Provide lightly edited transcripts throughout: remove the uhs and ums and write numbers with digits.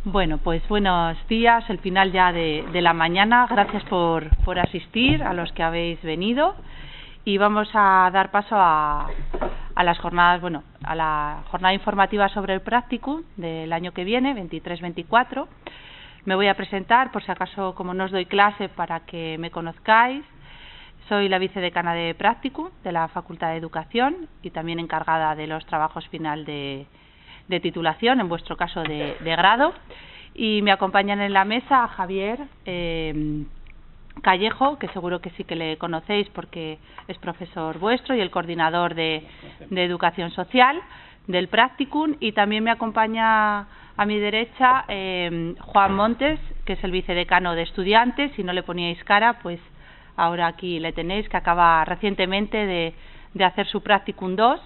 Bueno, pues buenos días, el final ya de la mañana. Gracias por asistir, a los que habéis venido. Y vamos a dar paso a las jornadas, a la jornada informativa sobre el Practicum del año que viene, 23-24. Me voy a presentar, por si acaso, como no os doy clase, para que me conozcáis. Soy la vicedecana de Practicum de la Facultad de Educación y también encargada de los trabajos final de titulación, en vuestro caso de grado, y me acompañan en la mesa a Javier Callejo, que seguro que sí que le conocéis porque es profesor vuestro y el coordinador de Educación Social del Practicum, y también me acompaña a mi derecha Juan Montes, que es el vicedecano de Estudiantes. Si no le poníais cara, pues ahora aquí le tenéis, que acaba recientemente de hacer su Practicum 2,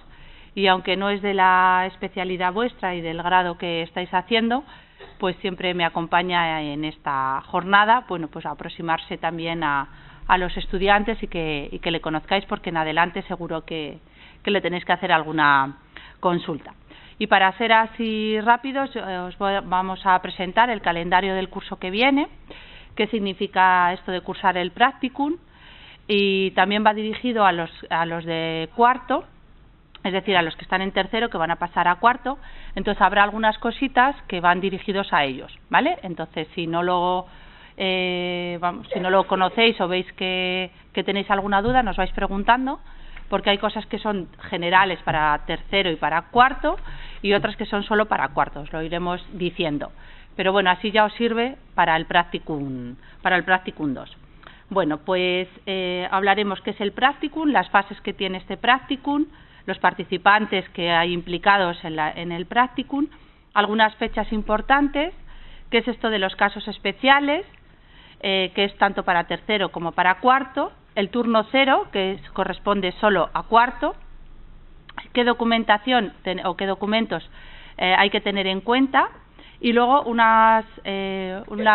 y aunque no es de la especialidad vuestra y del grado que estáis haciendo, pues siempre me acompaña en esta jornada, pues a aproximarse también a los estudiantes y que le conozcáis, porque en adelante seguro que le tenéis que hacer alguna consulta. Y para ser así rápidos, vamos a presentar el calendario del curso que viene, qué significa esto de cursar el Practicum, y también va dirigido a los de cuarto, es decir, a los que están en tercero, que van a pasar a cuarto. Entonces habrá algunas cositas que van dirigidos a ellos, ¿vale? Entonces, si no lo conocéis o veis que tenéis alguna duda, nos vais preguntando, porque hay cosas que son generales para tercero y para cuarto, y otras que son solo para cuarto, os lo iremos diciendo. Pero bueno, así ya os sirve para el Practicum 2. Bueno, pues hablaremos qué es el Practicum, las fases que tiene este Practicum, los participantes que hay implicados en el Practicum, algunas fechas importantes, qué es esto de los casos especiales, que es tanto para tercero como para cuarto, el turno cero, que corresponde solo a cuarto, qué documentación o qué documentos hay que tener en cuenta, y luego una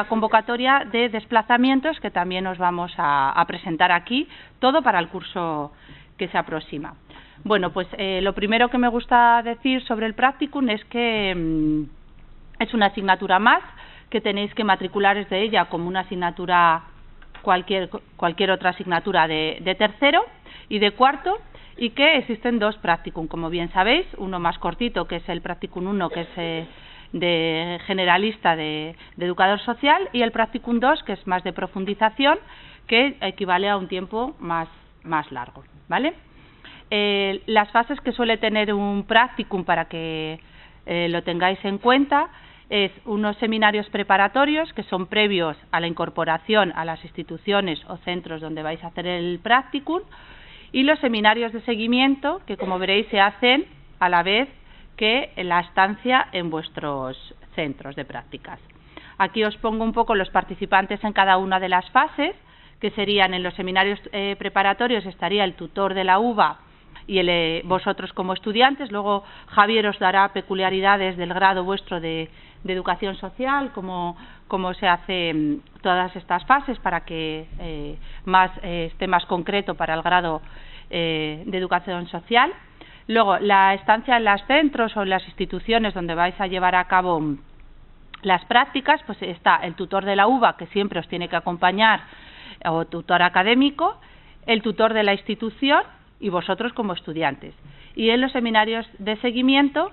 convocatoria de desplazamientos que también os vamos a presentar aquí, todo para el curso que se aproxima. Bueno, pues lo primero que me gusta decir sobre el Practicum es que es una asignatura más, que tenéis que matricularos de ella como una asignatura, cualquier otra asignatura de tercero y de cuarto, y que existen dos Practicum, como bien sabéis, uno más cortito, que es el Practicum 1, que es de generalista de educador social, y el Practicum 2, que es más de profundización, que equivale a un tiempo más largo, ¿vale? Las fases que suele tener un Practicum, para que lo tengáis en cuenta, es unos seminarios preparatorios que son previos a la incorporación a las instituciones o centros donde vais a hacer el Practicum, y los seminarios de seguimiento, que como veréis se hacen a la vez que la estancia en vuestros centros de prácticas. Aquí os pongo un poco los participantes en cada una de las fases, que serían: en los seminarios preparatorios estaría el tutor de la UVA y vosotros como estudiantes. Luego Javier os dará peculiaridades del grado vuestro de educación social, cómo se hace todas estas fases, para que esté más concreto para el grado de educación social. Luego, la estancia en los centros o en las instituciones donde vais a llevar a cabo las prácticas, pues está el tutor de la UVA, que siempre os tiene que acompañar, o tutor académico, el tutor de la institución y vosotros como estudiantes. Y en los seminarios de seguimiento,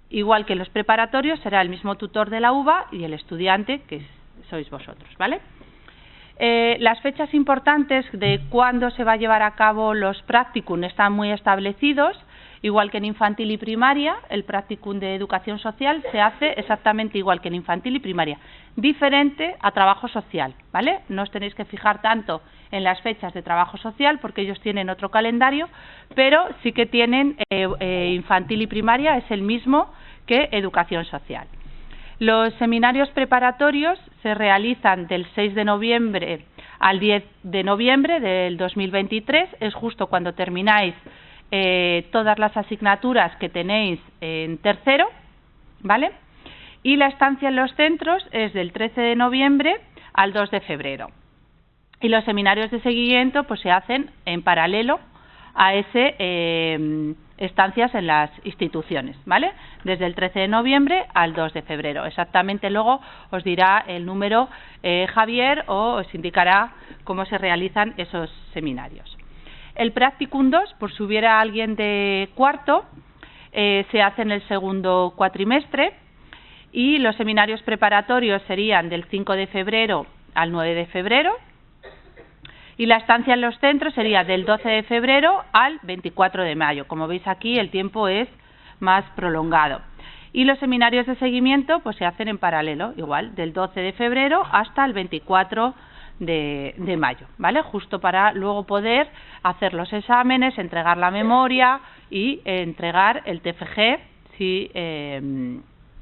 igual que en los preparatorios, será el mismo tutor de la UVA y el estudiante, que sois vosotros, ¿vale? Las fechas importantes de cuándo se va a llevar a cabo los Practicum están muy establecidos. Igual que en infantil y primaria, el Practicum de educación social se hace exactamente igual que en infantil y primaria, diferente a trabajo social, ¿vale? No os tenéis que fijar tanto en las fechas de trabajo social, porque ellos tienen otro calendario, pero sí que tienen infantil y primaria, es el mismo que educación social. Los seminarios preparatorios se realizan del 6 de noviembre al 10 de noviembre del 2023, es justo cuando termináis todas las asignaturas que tenéis en tercero, ¿vale? Y la estancia en los centros es del 13 de noviembre al 2 de febrero. Y los seminarios de seguimiento pues se hacen en paralelo a ese estancias en las instituciones, ¿vale? Desde el 13 de noviembre al 2 de febrero. Exactamente luego os dirá el número Javier o os indicará cómo se realizan esos seminarios. El Practicum 2, por si hubiera alguien de cuarto, se hace en el segundo cuatrimestre y los seminarios preparatorios serían del 5 de febrero al 9 de febrero y la estancia en los centros sería del 12 de febrero al 24 de mayo. Como veis aquí el tiempo es más prolongado. Y los seminarios de seguimiento pues se hacen en paralelo, igual, del 12 de febrero hasta el 24 de mayo, ¿vale? Justo para luego poder hacer los exámenes, entregar la memoria y entregar el TFG si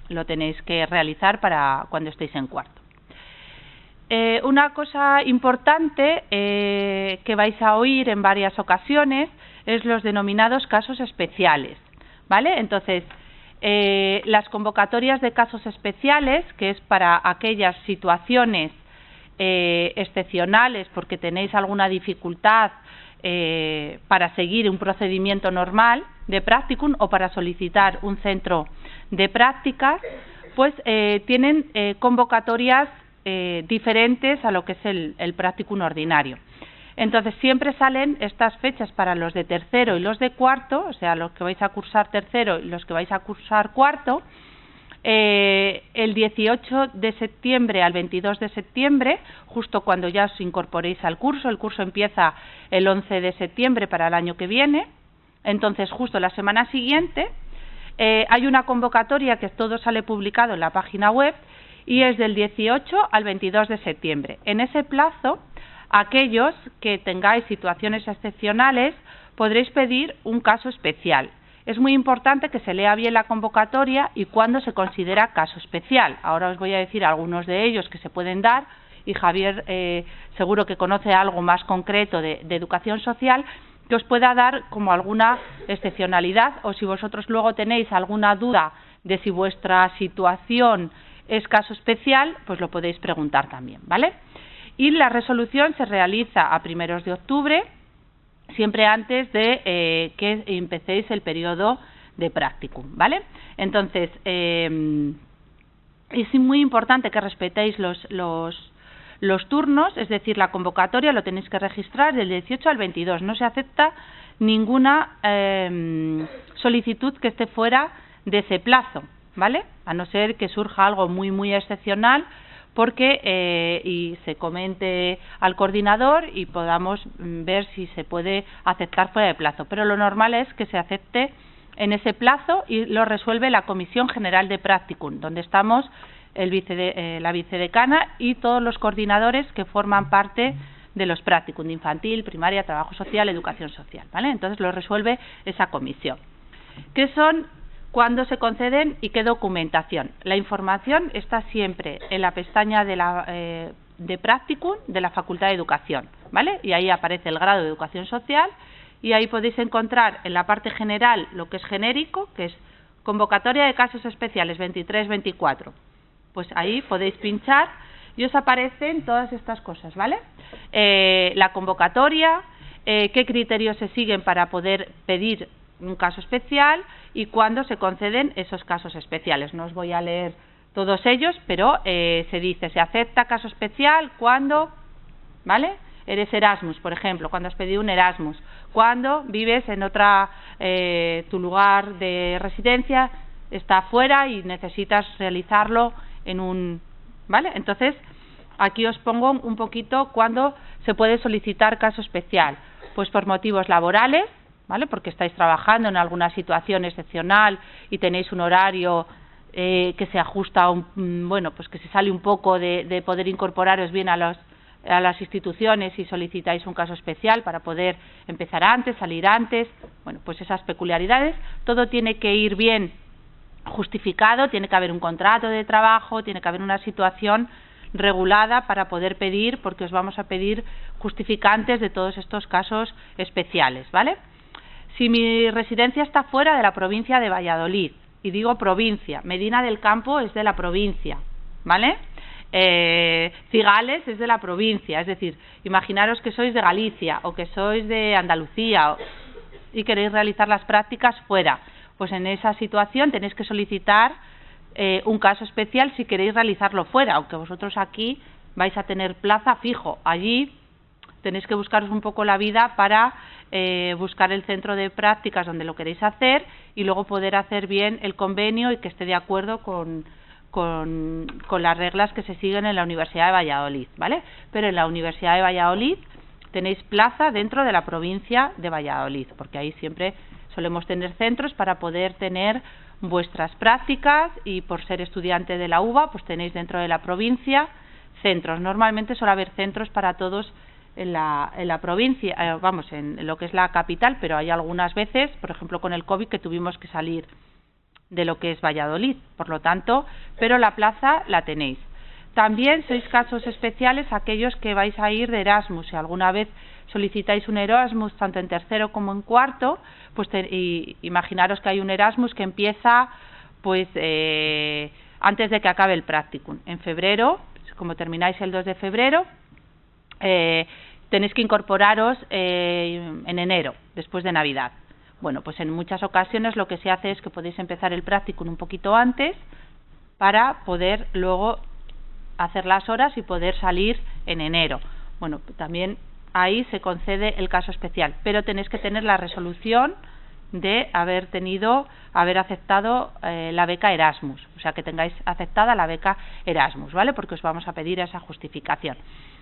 lo tenéis que realizar para cuando estéis en cuarto. Una cosa importante que vais a oír en varias ocasiones es los denominados casos especiales, ¿vale? Entonces, las convocatorias de casos especiales, que es para aquellas situaciones excepcionales porque tenéis alguna dificultad para seguir un procedimiento normal de practicum o para solicitar un centro de prácticas, pues tienen convocatorias diferentes a lo que es el practicum ordinario. Entonces siempre salen estas fechas para los de tercero y los de cuarto, o sea, los que vais a cursar tercero y los que vais a cursar cuarto, el 18 de septiembre al 22 de septiembre, justo cuando ya os incorporéis al curso. El curso empieza el 11 de septiembre para el año que viene. Entonces, justo la semana siguiente, hay una convocatoria que todo sale publicado en la página web y es del 18 al 22 de septiembre. En ese plazo, aquellos que tengáis situaciones excepcionales podréis pedir un caso especial. Es muy importante que se lea bien la convocatoria y cuándo se considera caso especial. Ahora os voy a decir algunos de ellos que se pueden dar y Javier seguro que conoce algo más concreto de educación social que os pueda dar como alguna excepcionalidad, o si vosotros luego tenéis alguna duda de si vuestra situación es caso especial, pues lo podéis preguntar también, ¿vale? Y la resolución se realiza a primeros de octubre, siempre antes de que empecéis el periodo de practicum, ¿vale? Entonces, es muy importante que respetéis los turnos, es decir, la convocatoria lo tenéis que registrar del 18 al 22. No se acepta ninguna solicitud que esté fuera de ese plazo, ¿vale? A no ser que surja algo muy excepcional, porque y se comente al coordinador y podamos ver si se puede aceptar fuera de plazo. Pero lo normal es que se acepte en ese plazo y lo resuelve la Comisión General de Practicum, donde estamos la vicedecana y todos los coordinadores que forman parte de los practicum, de infantil, primaria, trabajo social, educación social, ¿vale? Entonces lo resuelve esa comisión. ¿Qué son? ¿Cuándo se conceden y qué documentación? La información está siempre en la pestaña de Practicum de la Facultad de Educación, ¿vale? Y ahí aparece el grado de Educación Social y ahí podéis encontrar en la parte general lo que es genérico, que es convocatoria de casos especiales 23-24. Pues ahí podéis pinchar y os aparecen todas estas cosas, ¿vale? La convocatoria, qué criterios se siguen para poder pedir un caso especial y cuándo se conceden esos casos especiales. No os voy a leer todos ellos, pero se dice, se acepta caso especial cuando, ¿vale? Eres Erasmus, por ejemplo, cuando has pedido un Erasmus, cuando vives en otra, tu lugar de residencia está fuera y necesitas realizarlo en un, ¿vale? Entonces, aquí os pongo un poquito cuándo se puede solicitar caso especial. Pues por motivos laborales, ¿vale? Porque estáis trabajando en alguna situación excepcional y tenéis un horario que se ajusta, bueno, pues que se sale un poco de poder incorporaros bien a las instituciones y solicitáis un caso especial para poder empezar antes, salir antes, bueno, pues esas peculiaridades. Todo tiene que ir bien justificado, tiene que haber un contrato de trabajo, tiene que haber una situación regulada para poder pedir, porque os vamos a pedir justificantes de todos estos casos especiales, ¿vale? Si mi residencia está fuera de la provincia de Valladolid, y digo provincia, Medina del Campo es de la provincia, ¿vale? Cigales es de la provincia, es decir, imaginaros que sois de Galicia o que sois de Andalucía, y queréis realizar las prácticas fuera. Pues en esa situación tenéis que solicitar un caso especial si queréis realizarlo fuera, aunque vosotros aquí vais a tener plaza fijo. Allí tenéis que buscaros un poco la vida para buscar el centro de prácticas donde lo queréis hacer y luego poder hacer bien el convenio y que esté de acuerdo con las reglas que se siguen en la Universidad de Valladolid, ¿vale? Pero en la Universidad de Valladolid tenéis plaza dentro de la provincia de Valladolid, porque ahí siempre solemos tener centros para poder tener vuestras prácticas y por ser estudiante de la UVA, pues tenéis dentro de la provincia centros. Normalmente suele haber centros para todos en la provincia, en lo que es la capital, pero hay algunas veces, por ejemplo con el COVID, que tuvimos que salir de lo que es Valladolid, por lo tanto, pero la plaza la tenéis. También sois casos especiales aquellos que vais a ir de Erasmus. Si alguna vez solicitáis un Erasmus tanto en tercero como en cuarto, pues imaginaros que hay un Erasmus que empieza pues antes de que acabe el practicum. En febrero, como termináis el 2 de febrero, tenéis que incorporaros en enero, después de Navidad. Bueno, pues en muchas ocasiones lo que se hace es que podéis empezar el practicum un poquito antes para poder luego hacer las horas y poder salir en enero. Bueno, también ahí se concede el caso especial, pero tenéis que tener la resolución de haber aceptado la beca Erasmus, o sea que tengáis aceptada la beca Erasmus, ¿vale? Porque os vamos a pedir esa justificación.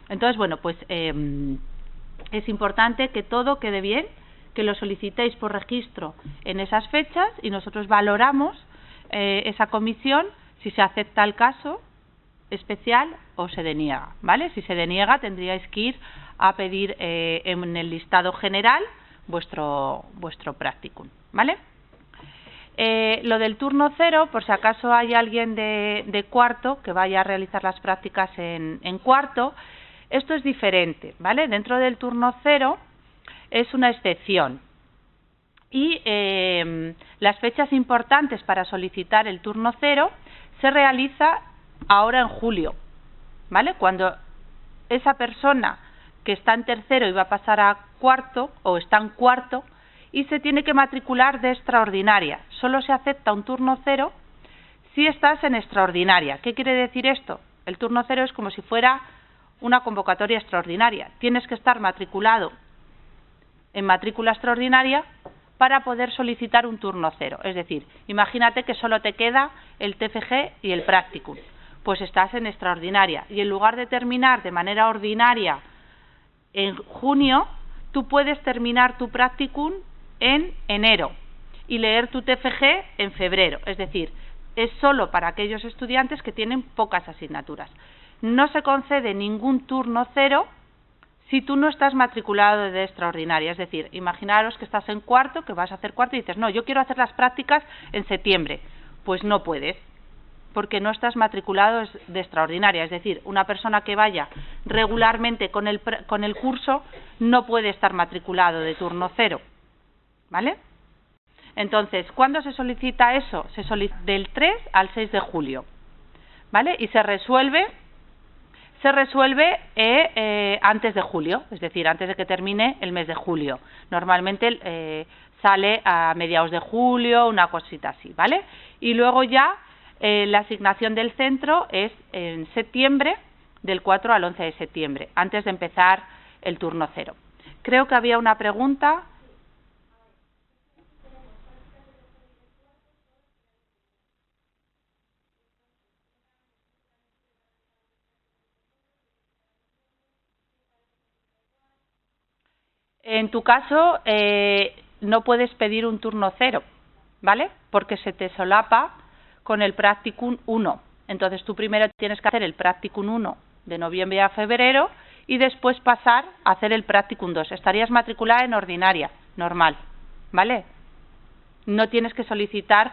Entonces, bueno, pues es importante que todo quede bien, que lo solicitéis por registro en esas fechas y nosotros valoramos esa comisión si se acepta el caso especial o se deniega, ¿vale? Si se deniega tendríais que ir a pedir en el listado general vuestro practicum, ¿vale? Lo del turno cero, por si acaso hay alguien de cuarto que vaya a realizar las prácticas en cuarto, esto es diferente, ¿vale? Dentro del turno cero es una excepción y las fechas importantes para solicitar el turno cero se realiza ahora en julio, ¿vale? Cuando esa persona que está en tercero y va a pasar a cuarto o está en cuarto y se tiene que matricular de extraordinaria. Solo se acepta un turno cero si estás en extraordinaria. ¿Qué quiere decir esto? El turno cero es como si fuera una convocatoria extraordinaria. Tienes que estar matriculado en matrícula extraordinaria para poder solicitar un turno cero. Es decir, imagínate que solo te queda el TFG y el practicum. Pues estás en extraordinaria y en lugar de terminar de manera ordinaria en junio, tú puedes terminar tu practicum en enero y leer tu TFG en febrero. Es decir, es solo para aquellos estudiantes que tienen pocas asignaturas. No se concede ningún turno cero si tú no estás matriculado de extraordinaria. Es decir, imaginaros que estás en cuarto, que vas a hacer cuarto y dices, no, yo quiero hacer las prácticas en septiembre. Pues no puedes, porque no estás matriculado de extraordinaria. Es decir, una persona que vaya regularmente con el curso no puede estar matriculado de turno cero, ¿vale? Entonces, ¿cuándo se solicita eso? Se solicita del 3 al 6 de julio, ¿vale? Y se resuelve antes de julio, es decir, antes de que termine el mes de julio. Normalmente sale a mediados de julio, una cosita así, ¿vale? Y luego ya la asignación del centro es en septiembre, del 4 al 11 de septiembre, antes de empezar el turno cero. Creo que había una pregunta. En tu caso, no puedes pedir un turno cero, ¿vale? Porque se te solapa con el practicum 1. Entonces tú primero tienes que hacer el practicum 1 de noviembre a febrero y después pasar a hacer el practicum 2. Estarías matriculada en ordinaria, normal, ¿vale? No tienes que solicitar,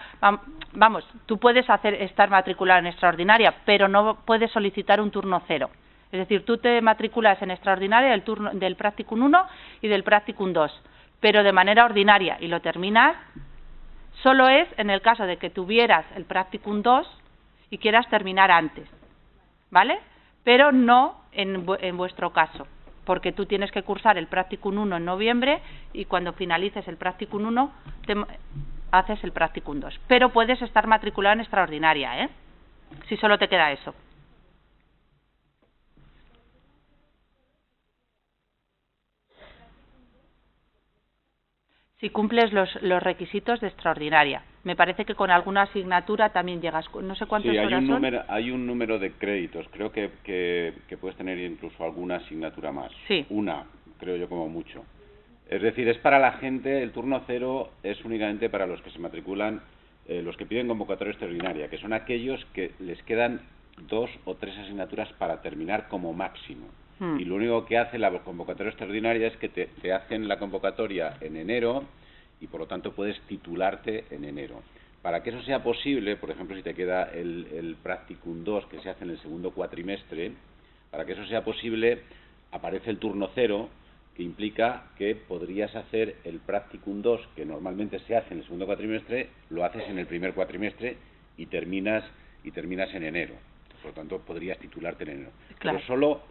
vamos, tú puedes estar matriculada en extraordinaria, pero no puedes solicitar un turno cero. Es decir, tú te matriculas en extraordinaria del practicum 1 y del practicum 2, pero de manera ordinaria y lo terminas. Solo es en el caso de que tuvieras el practicum 2 y quieras terminar antes, ¿vale? Pero no en vuestro caso, porque tú tienes que cursar el Practicum 1 en noviembre y cuando finalices el Practicum 1 haces el Practicum 2. Pero puedes estar matriculado en extraordinaria, ¿eh? Si solo te queda eso. Si cumples los requisitos de extraordinaria. Me parece que con alguna asignatura también llegas, no sé cuántas horas son. Hay un número de créditos, creo que puedes tener incluso alguna asignatura más. Sí. Una, creo yo, como mucho. Es decir, es para la gente, el turno 0 es únicamente para los que se matriculan, los que piden convocatoria extraordinaria, que son aquellos que les quedan 2 o 3 asignaturas para terminar como máximo. Y lo único que hace la convocatoria extraordinaria es que te hacen la convocatoria en enero y por lo tanto puedes titularte en enero. Para que eso sea posible, por ejemplo, si te queda el Practicum 2 que se hace en el segundo cuatrimestre, para que eso sea posible aparece el turno 0, que implica que podrías hacer el Practicum 2 que normalmente se hace en el segundo cuatrimestre, lo haces en el primer cuatrimestre y terminas en enero. Por lo tanto, podrías titularte en enero. Claro. Pero solo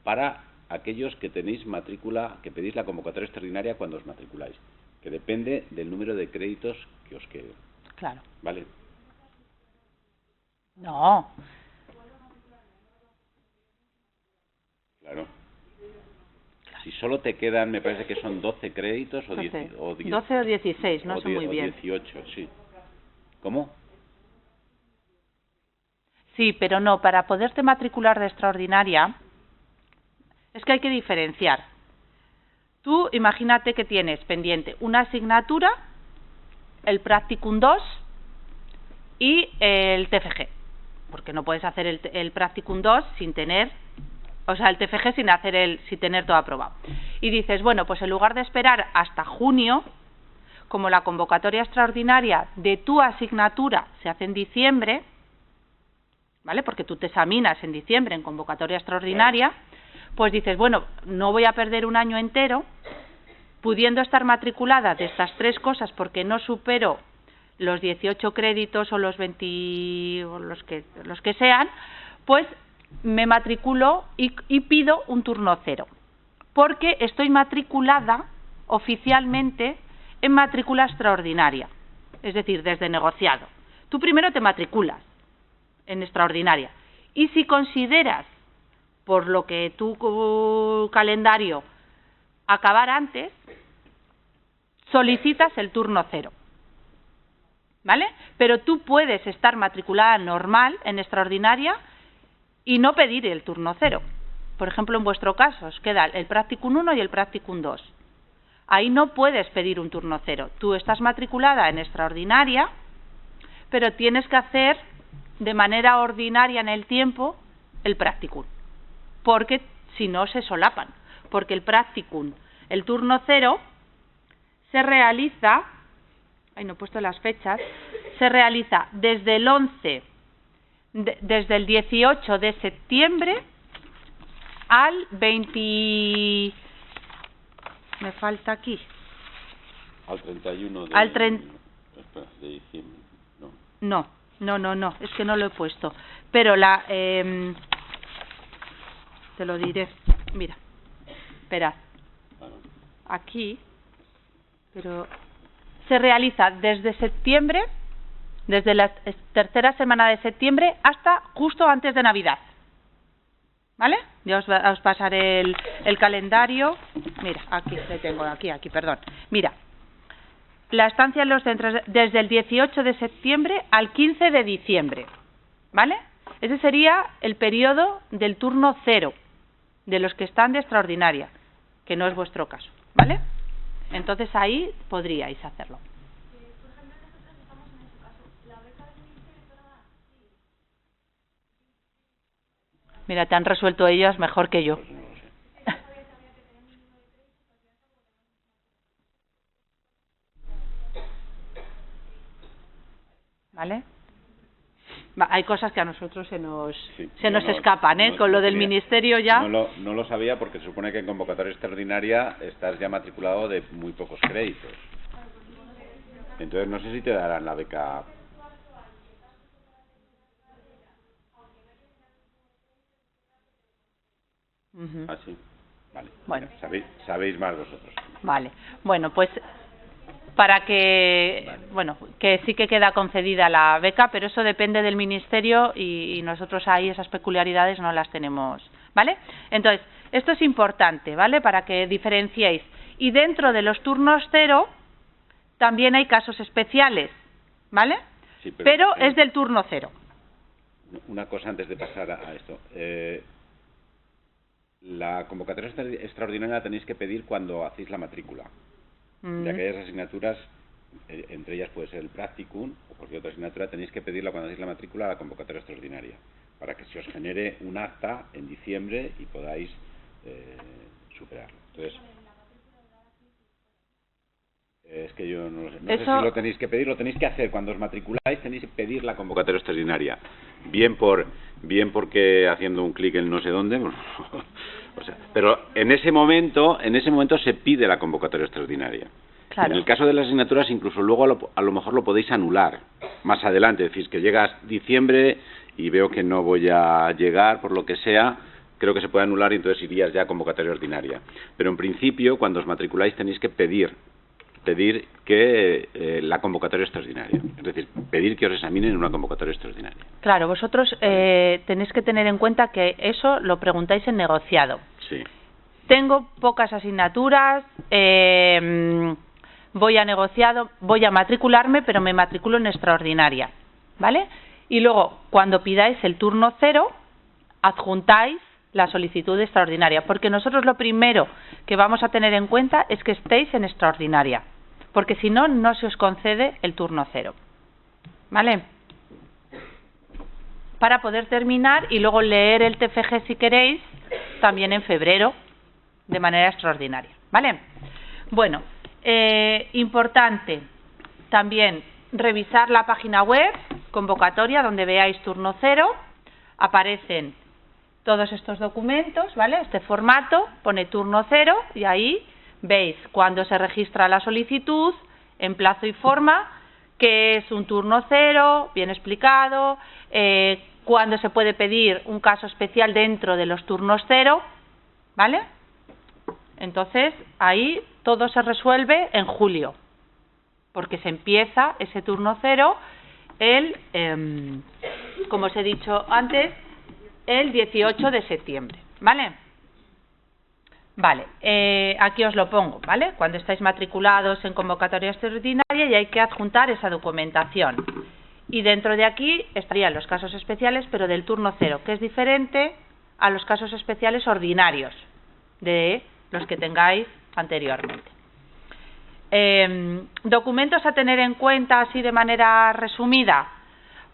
para aquellos que tenéis matrícula, que pedís la convocatoria extraordinaria cuando os matriculáis, que depende del número de créditos que os quede. Claro. ¿Vale? No. Claro. Si solo te quedan, me parece que son 12 créditos o 12 o 16, no sé muy bien. 18, sí. ¿Cómo? Sí, pero no, para poderte matricular de extraordinaria, es que hay que diferenciar. Tú imagínate que tienes pendiente una asignatura, el Practicum 2 y el TFG, porque no puedes hacer el Practicum 2 sin tener, o sea, el TFG sin tener todo aprobado. Y dices, bueno, pues en lugar de esperar hasta junio, como la convocatoria extraordinaria de tu asignatura se hace en diciembre, ¿vale? Porque tú te examinas en diciembre en convocatoria extraordinaria, pues dices, bueno, no voy a perder un año entero pudiendo estar matriculada de estas 3 cosas porque no supero los 18 créditos o los 20 o los que sean, pues me matriculo y pido un turno 0, porque estoy matriculada oficialmente en matrícula extraordinaria, es decir, desde negociado. Tú primero te matriculas en extraordinaria y si consideras, por lo que tu calendario acabar antes, solicitas el turno 0, ¿vale? Pero tú puedes estar matriculada normal en extraordinaria y no pedir el turno 0. Por ejemplo, en vuestro caso, os queda el Practicum 1 y el Practicum 2. Ahí no puedes pedir un turno 0. Tú estás matriculada en extraordinaria, pero tienes que hacer de manera ordinaria en el tiempo el Practicum, porque si no se solapan, porque el Practicum, el turno 0, se realiza, no he puesto las fechas, se realiza desde el 11, desde el 18 de septiembre al 20, me falta aquí. Al 31 de, de diciembre, ¿no? No, es que no lo he puesto. Pero te lo diré. Mira, esperad. Aquí, pero se realiza desde septiembre, desde la tercera semana de septiembre hasta justo antes de Navidad. ¿Vale? Ya os pasaré el calendario. Mira, aquí le tengo, aquí, perdón. Mira, la estancia en los centros desde el 18 de septiembre al 15 de diciembre. ¿Vale? Ese sería el periodo del turno 0, de los que están de extraordinaria, que no es vuestro caso. ¿Vale? Entonces ahí podríais hacerlo. Mira, te han resuelto ellas mejor que yo. ¿Vale? Hay cosas que a nosotros se nos escapan, ¿eh? Con lo del ministerio ya. No lo sabía porque se supone que en convocatoria extraordinaria estás ya matriculado de muy pocos créditos. Entonces no sé si te darán la beca. Uh-huh. Ah, sí. Vale. Bueno. Sabéis más vosotros. Vale. Bueno, pues para que, bueno, que sí que queda concedida la beca, pero eso depende del ministerio y nosotros ahí esas peculiaridades no las tenemos, ¿vale? Entonces, esto es importante, ¿vale? Para que diferenciéis. Y dentro de los turnos cero también hay casos especiales, ¿vale? Sí, pero es del turno cero. Una cosa antes de pasar a esto. La convocatoria extraordinaria la tenéis que pedir cuando hacéis la matrícula. De aquellas asignaturas, entre ellas puede ser el practicum o cualquier otra asignatura, tenéis que pedirla cuando hacéis la matrícula a la convocatoria extraordinaria, para que se os genere un acta en diciembre y podáis superarlo. Entonces, es que yo no sé si lo tenéis que pedir, lo tenéis que hacer cuando os matriculáis, tenéis que pedir la convocatoria extraordinaria, bien porque haciendo un clic en no sé dónde, o sea, pero en ese momento se pide la convocatoria extraordinaria. Claro. En el caso de las asignaturas, incluso luego a lo mejor lo podéis anular más adelante, es decir, que llegas diciembre y veo que no voy a llegar por lo que sea, creo que se puede anular y entonces irías ya a convocatoria ordinaria. Pero en principio, cuando os matriculáis, tenéis que pedir que la convocatoria extraordinaria, es decir, pedir que os examinen en una convocatoria extraordinaria. Claro, vosotros tenéis que tener en cuenta que eso lo preguntáis en negociado. Sí. Tengo pocas asignaturas, voy a negociado, voy a matricularme, pero me matriculo en extraordinaria, ¿vale? Y luego, cuando pidáis el turno cero, adjuntáis la solicitud extraordinaria, porque nosotros lo primero que vamos a tener en cuenta es que estéis en extraordinaria, porque si no, no se os concede el turno cero, ¿vale? Para poder terminar y luego leer el TFG si queréis, también en febrero, de manera extraordinaria, ¿vale? Bueno, importante también revisar la página web, convocatoria, donde veáis turno cero, aparecen todos estos documentos, ¿vale? Este formato, pone turno cero y ahí veis cuándo se registra la solicitud, en plazo y forma, qué es un turno cero, bien explicado, cuándo se puede pedir un caso especial dentro de los turnos cero, ¿vale? Entonces, ahí todo se resuelve en julio, porque se empieza ese turno cero como os he dicho antes, el 18 de septiembre, ¿vale? Vale, aquí os lo pongo, ¿vale? Cuando estáis matriculados en convocatoria extraordinaria y hay que adjuntar esa documentación. Y dentro de aquí estarían los casos especiales, pero del turno cero, que es diferente a los casos especiales ordinarios de los que tengáis anteriormente. Documentos a tener en cuenta así de manera resumida.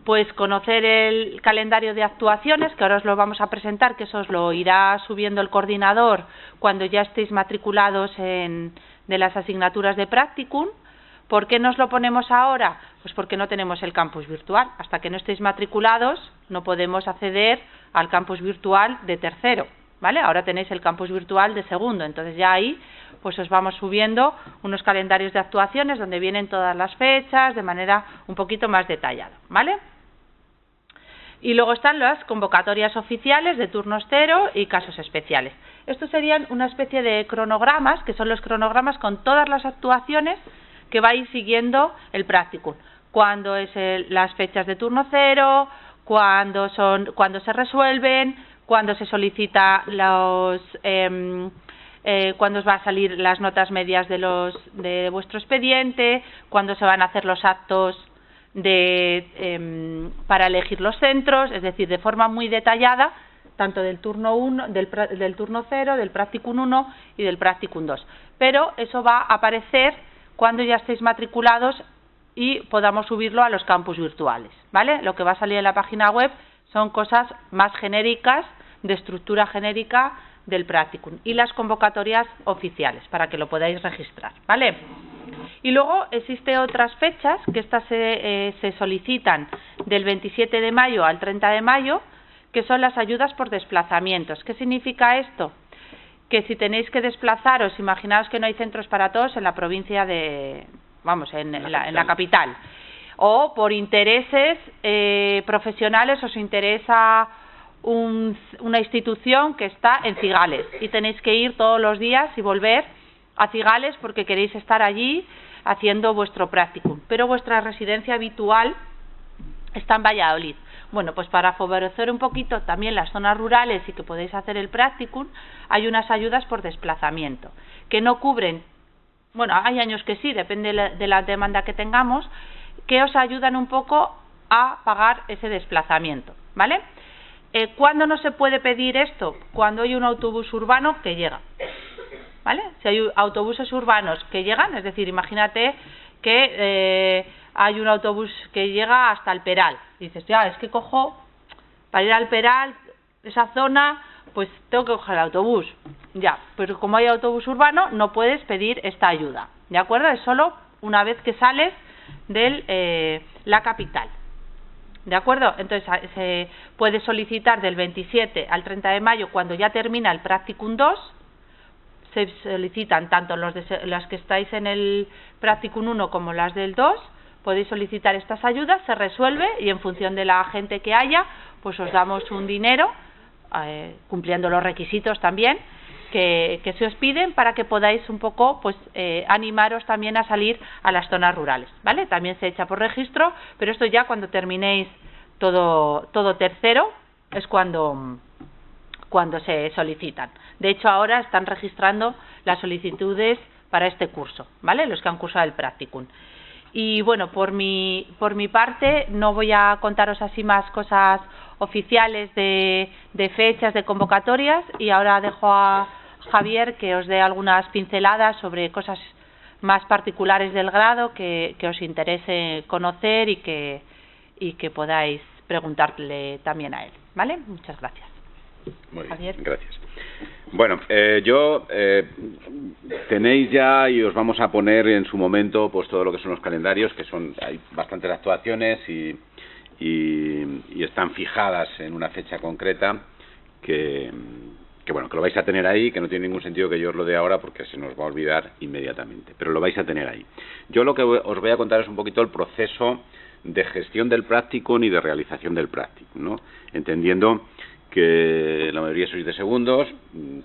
Pues conocer el calendario de actuaciones, que ahora os lo vamos a presentar, que eso os lo irá subiendo el coordinador cuando ya estéis matriculados de las asignaturas de practicum. ¿Por qué nos lo ponemos ahora? Pues porque no tenemos el campus virtual. Hasta que no estéis matriculados no podemos acceder al campus virtual de tercero, ¿vale? Ahora tenéis el campus virtual de segundo, entonces ya ahí pues os vamos subiendo unos calendarios de actuaciones donde vienen todas las fechas de manera un poquito más detallada, ¿vale? Y luego están las convocatorias oficiales de turnos cero y casos especiales. Estos serían una especie de cronogramas, que son los cronogramas con todas las actuaciones que vais siguiendo el practicum. Cuándo es las fechas de turno cero, cuándo se resuelven, cuándo se solicita cuándo os va a salir las notas medias de vuestro expediente, cuándo se van a hacer los actos para elegir los centros, es decir, de forma muy detallada, tanto del turno 1, del turno 0, del practicum 1 y del practicum 2. Pero eso va a aparecer cuando ya estéis matriculados y podamos subirlo a los campus virtuales, ¿vale? Lo que va a salir en la página web son cosas más genéricas, de estructura genérica del practicum, y las convocatorias oficiales para que lo podáis registrar, ¿vale? Y luego existe otras fechas que estas se solicitan del 27 de mayo al 30 de mayo, que son las ayudas por desplazamientos. ¿Qué significa esto? Que si tenéis que desplazaros, imaginaos que no hay centros para todos en la provincia en la capital, o por intereses profesionales os interesa una institución que está en Cigales y tenéis que ir todos los días y volver a Cigales porque queréis estar allí haciendo vuestro practicum, pero vuestra residencia habitual está en Valladolid. Bueno, pues para favorecer un poquito también las zonas rurales y que podéis hacer el practicum, hay unas ayudas por desplazamiento, que no cubren, bueno, hay años que sí, depende de la demanda que tengamos, que os ayudan un poco a pagar ese desplazamiento, ¿vale? ¿Cuándo no se puede pedir esto? Cuando hay un autobús urbano que llega, ¿vale? Si hay autobuses urbanos que llegan, es decir, imagínate que hay un autobús que llega hasta el Peral. Dices, ya, es que cojo, para ir al Peral, esa zona, pues tengo que coger el autobús. Ya, pero como hay autobús urbano, no puedes pedir esta ayuda, ¿de acuerdo? Es solo una vez que sales de la capital, ¿de acuerdo? Entonces, se puede solicitar del 27 al 30 de mayo, cuando ya termina el Practicum 2, se solicitan tanto las que estáis en el Practicum 1 como las del 2, podéis solicitar estas ayudas, se resuelve y en función de la gente que haya, pues os damos un dinero, cumpliendo los requisitos también, que se os piden para que podáis un poco pues animaros también a salir a las zonas rurales, ¿vale? También se echa por registro, pero esto ya cuando terminéis todo tercero es cuando se solicitan. De hecho, ahora están registrando las solicitudes para este curso, ¿vale? Los que han cursado el Practicum. Y bueno, por mi parte no voy a contaros así más cosas oficiales de fechas, de convocatorias, y ahora dejo a Javier que os dé algunas pinceladas sobre cosas más particulares del grado que os interese conocer y que podáis preguntarle también a él, ¿vale? Muchas gracias. Muy bien, Javier. gracias. Bueno, tenéis ya y os vamos a poner en su momento pues todo lo que son los calendarios, que hay bastantes actuaciones y están fijadas en una fecha concreta que bueno, que lo vais a tener ahí, que no tiene ningún sentido que yo os lo dé ahora porque se nos va a olvidar inmediatamente, pero lo vais a tener ahí. Yo lo que os voy a contar es un poquito el proceso de gestión del Practicum y de realización del Practicum, ¿no? Entendiendo que la mayoría sois de segundos,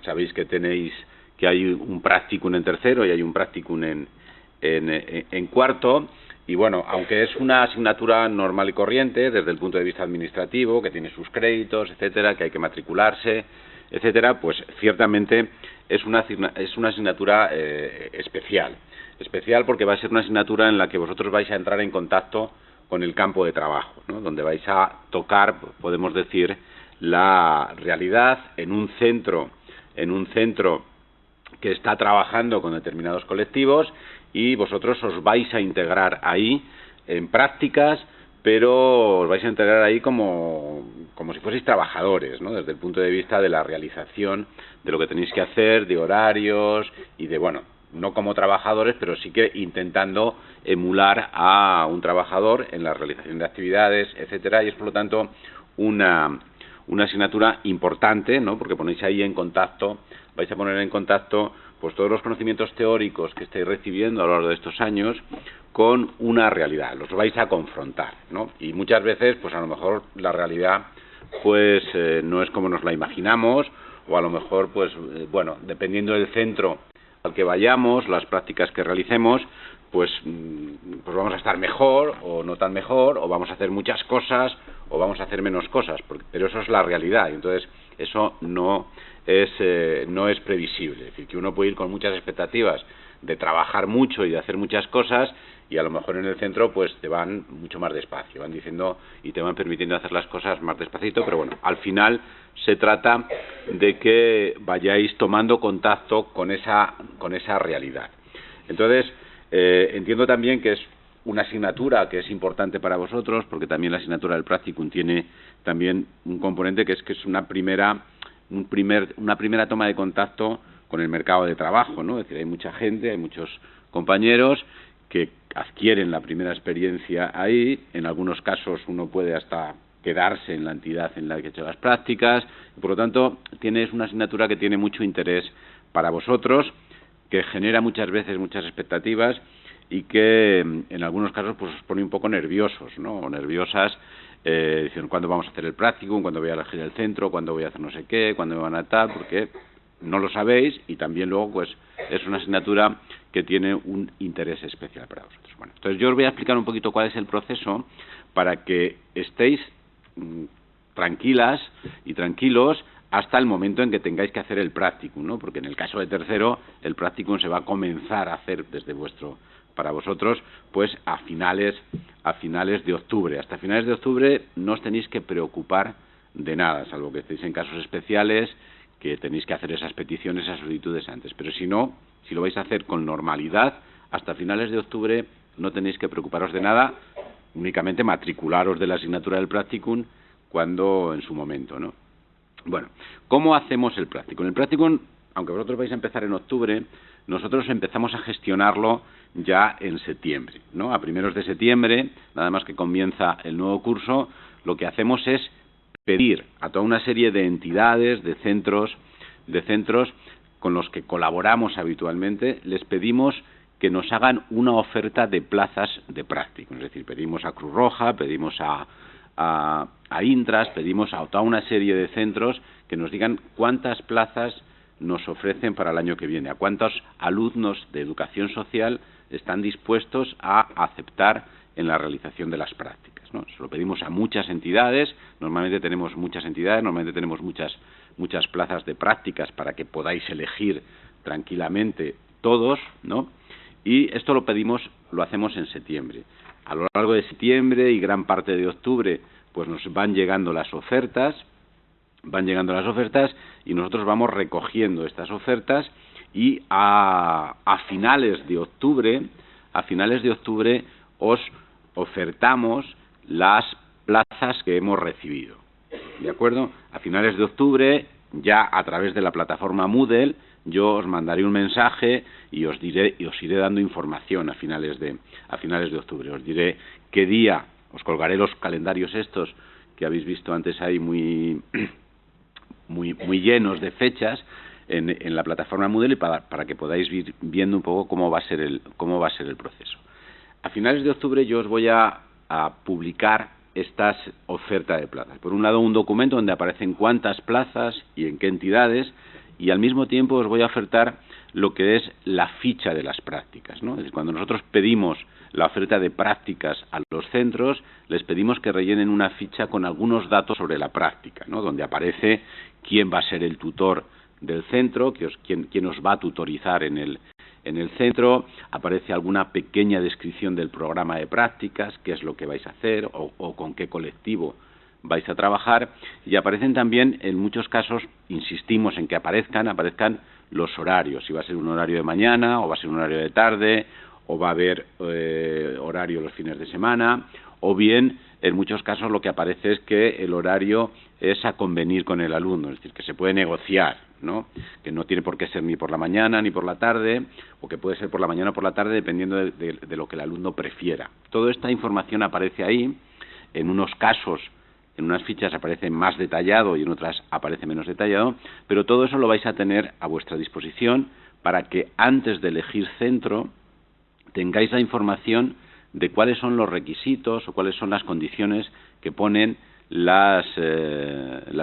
sabéis que hay un Practicum en tercero y hay un Practicum en cuarto, y bueno, aunque es una asignatura normal y corriente desde el punto de vista administrativo, que tiene sus créditos, etcétera, que hay que matricularse, etcétera, pues ciertamente es una asignatura especial porque va a ser una asignatura en la que vosotros vais a entrar en contacto con el campo de trabajo, ¿no? Donde vais a tocar, podemos decir, la realidad en un centro que está trabajando con determinados colectivos, y vosotros os vais a integrar ahí en prácticas, pero os vais a integrar ahí como si fueseis trabajadores, ¿no? Desde el punto de vista de la realización de lo que tenéis que hacer, de horarios y de, bueno, no como trabajadores, pero sí que intentando emular a un trabajador en la realización de actividades, etcétera, y es por lo tanto una asignatura importante, ¿no? Porque ponéis ahí en contacto, vais a poner en contacto pues todos los conocimientos teóricos que estáis recibiendo a lo largo de estos años con una realidad, los vais a confrontar, ¿no? Y muchas veces, pues a lo mejor la realidad pues no es como nos la imaginamos, o a lo mejor pues bueno, dependiendo del centro al que vayamos, las prácticas que realicemos, pues vamos a estar mejor o no tan mejor, o vamos a hacer muchas cosas o vamos a hacer menos cosas, pero eso es la realidad, y entonces eso no es previsible. Es decir, que uno puede ir con muchas expectativas de trabajar mucho y de hacer muchas cosas, y a lo mejor en el centro pues te van mucho más despacio, van diciendo y te van permitiendo hacer las cosas más despacito, pero bueno, al final se trata de que vayáis tomando contacto con esa realidad. Entonces, entiendo también que es una asignatura que es importante para vosotros, porque también la asignatura del Practicum tiene también un componente que es una primera toma de contacto con el mercado de trabajo, ¿no? Es decir, hay mucha gente, hay muchos compañeros que adquieren la primera experiencia ahí. En algunos casos uno puede hasta quedarse en la entidad en la que ha hecho las prácticas, y por lo tanto es una asignatura que tiene mucho interés para vosotros, que genera muchas veces muchas expectativas y que en algunos casos pues os pone un poco nerviosos, ¿no? O nerviosas diciendo cuándo vamos a hacer el práctico, cuándo voy a elegir el centro, cuándo voy a hacer no sé qué, cuándo me van a tal, porque no lo sabéis y también luego pues es una asignatura que tiene un interés especial para vosotros. Bueno, entonces yo os voy a explicar un poquito cuál es el proceso para que estéis tranquilas y tranquilos hasta el momento en que tengáis que hacer el practicum, ¿no? Porque en el caso de tercero el practicum se va a comenzar a hacer para vosotros pues a finales de octubre. Hasta finales de octubre no os tenéis que preocupar de nada, salvo que estéis en casos especiales que tenéis que hacer esas peticiones, esas solicitudes antes. Pero si no, si lo vais a hacer con normalidad, hasta finales de octubre no tenéis que preocuparos de nada, únicamente matricularos de la asignatura del practicum cuando en su momento, ¿no? Bueno, ¿cómo hacemos el practicum? El practicum, aunque vosotros vais a empezar en octubre, nosotros empezamos a gestionarlo ya en septiembre, ¿no? A primeros de septiembre, nada más que comienza el nuevo curso, lo que hacemos es pedir a toda una serie de entidades, de centros con los que colaboramos habitualmente, les pedimos que nos hagan una oferta de plazas de práctico. Es decir, pedimos a Cruz Roja, pedimos a Intras, pedimos a toda una serie de centros que nos digan cuántas plazas nos ofrecen para el año que viene, a cuántos alumnos de educación social están dispuestos a aceptar en la realización de las prácticas, ¿no? Se lo pedimos a muchas entidades, normalmente tenemos muchas entidades, normalmente tenemos muchas plazas de prácticas para que podáis elegir tranquilamente todos, ¿no? Y esto lo hacemos en septiembre. A lo largo de septiembre y gran parte de octubre, pues nos van llegando las ofertas y nosotros vamos recogiendo estas ofertas y a finales de octubre os ofertamos las plazas que hemos recibido, ¿de acuerdo? A finales de octubre, ya a través de la plataforma Moodle, yo os mandaré un mensaje y os iré dando información a finales de octubre. Os diré qué día, os colgaré los calendarios estos que habéis visto antes ahí muy llenos de fechas en la plataforma Moodle y para que podáis ir viendo un poco cómo va a ser el proceso. A finales de octubre yo os voy a publicar estas ofertas de plazas. Por un lado, un documento donde aparecen cuántas plazas y en qué entidades, y al mismo tiempo os voy a ofertar lo que es la ficha de las prácticas, ¿no? Es decir, cuando nosotros pedimos la oferta de prácticas a los centros, les pedimos que rellenen una ficha con algunos datos sobre la práctica, ¿no? Donde aparece quién va a ser el tutor del centro, quién os va a tutorizar en el centro, aparece alguna pequeña descripción del programa de prácticas, qué es lo que vais a hacer o con qué colectivo vais a trabajar, y aparecen también, en muchos casos, insistimos en que aparezcan los horarios, si va a ser un horario de mañana o va a ser un horario de tarde o va a haber horario los fines de semana, o bien, en muchos casos, lo que aparece es que el horario es a convenir con el alumno, es decir, que se puede negociar, ¿no? Que no tiene por qué ser ni por la mañana ni por la tarde, o que puede ser por la mañana o por la tarde, dependiendo de lo que el alumno prefiera. Toda esta información aparece ahí, en unos casos, en unas fichas aparece más detallado y en otras aparece menos detallado, pero todo eso lo vais a tener a vuestra disposición para que antes de elegir centro tengáis la información de cuáles son los requisitos o cuáles son las condiciones que ponen las